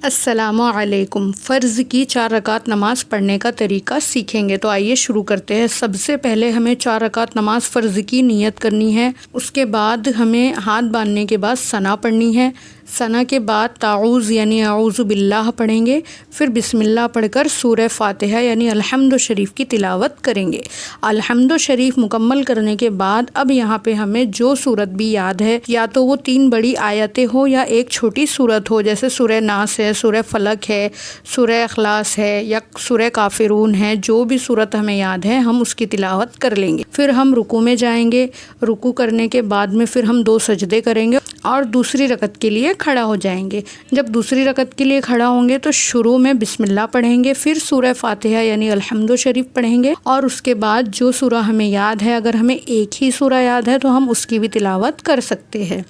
السلام علیکم۔ فرض کی 4 رکعت نماز پڑھنے کا طریقہ سیکھیں گے، تو آئیے شروع کرتے ہیں۔ سب سے پہلے ہمیں 4 رکعت نماز فرض کی نیت کرنی ہے۔ اس کے بعد ہمیں ہاتھ باندھنے کے بعد ثنا پڑھنی ہے۔ ثنا کے بعد تعوذ یعنی اعوذ باللہ پڑھیں گے، پھر بسم اللہ پڑھ کر سورہ فاتحہ یعنی الحمد شریف کی تلاوت کریں گے۔ الحمد شریف مکمل کرنے کے بعد اب یہاں پہ ہمیں جو سورت بھی یاد ہے، یا تو وہ 3 بڑی آیتیں ہو یا ایک چھوٹی سورت ہو، جیسے سورہ ناس ہے، سورہ فلق ہے، سورہ اخلاص ہے یا سورہ کافرون ہے، جو بھی سورت ہمیں یاد ہے ہم اس کی تلاوت کر لیں گے۔ پھر ہم رکوع میں جائیں گے۔ رکوع کرنے کے بعد میں پھر ہم 2 سجدے کریں گے اور دوسری رکعت کے لیے کھڑا ہو جائیں گے۔ جب دوسری رکعت کے لیے کھڑا ہوں گے تو شروع میں بسم اللہ پڑھیں گے، پھر سورہ فاتحہ یعنی الحمد شریف پڑھیں گے، اور اس کے بعد جو سورہ ہمیں یاد ہے، اگر ہمیں ایک ہی سورہ یاد ہے تو ہم اس کی بھی تلاوت کر سکتے ہیں۔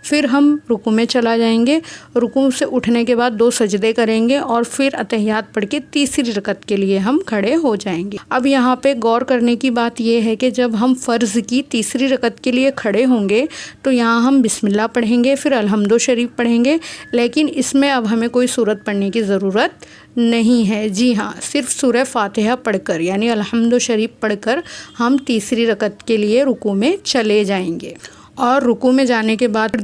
پھر ہم رکوع میں چلا جائیں گے۔ رکوع سے اٹھنے کے بعد 2 سجدے کریں گے اور پھر اتحیات پڑھ کے تیسری رکعت کے لیے ہم کھڑے ہو جائیں گے۔ اب یہاں پہ غور کرنے کی بات یہ ہے کہ جب ہم فرض کی تیسری رکعت کے لیے کھڑے ہوں گے تو یہاں ہم بسم اللہ پڑھیں گے، پھر الحمد شریف پڑھیں گے، لیکن اس میں اب ہمیں کوئی سورت پڑھنے کی ضرورت نہیں ہے۔ جی ہاں، صرف سورہ فاتحہ پڑھ کر یعنی الحمد شریف پڑھ کر ہم تیسری رکعت کے لیے رکوع میں چلے جائیں گے، اور رکوع میں جانے کے بعد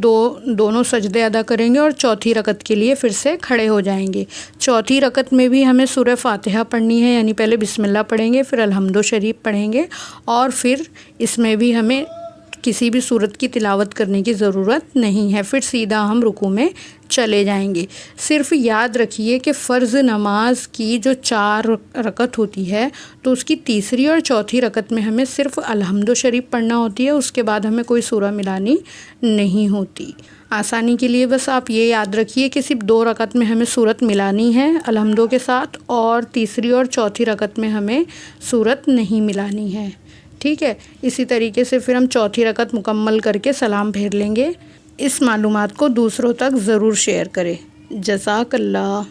دونوں سجدے ادا کریں گے اور چوتھی رکعت کے لیے پھر سے کھڑے ہو جائیں گے۔ چوتھی رکعت میں بھی ہمیں سورہ فاتحہ پڑھنی ہے، یعنی پہلے بسم اللہ پڑھیں گے، پھر الحمد شریف پڑھیں گے، اور پھر اس میں بھی ہمیں کسی بھی سورت کی تلاوت کرنے کی ضرورت نہیں ہے۔ پھر سیدھا ہم رکوع میں چلے جائیں گے۔ صرف یاد رکھیے کہ فرض نماز کی جو 4 رکعت ہوتی ہے تو اس کی تیسری اور چوتھی رکعت میں ہمیں صرف الحمد شریف پڑھنا ہوتی ہے، اس کے بعد ہمیں کوئی سورہ ملانی نہیں ہوتی۔ آسانی کے لیے بس آپ یہ یاد رکھیے کہ صرف 2 رکعت میں ہمیں سورت ملانی ہے الحمدوں کے ساتھ، اور تیسری اور چوتھی رکعت میں ہمیں سورت نہیں ملانی ہے۔ ٹھیک ہے، اسی طریقے سے پھر ہم چوتھی رکعت مکمل کر کے سلام پھیر لیں گے۔ اس معلومات کو دوسروں تک ضرور شیئر کریں۔ جزاک اللہ۔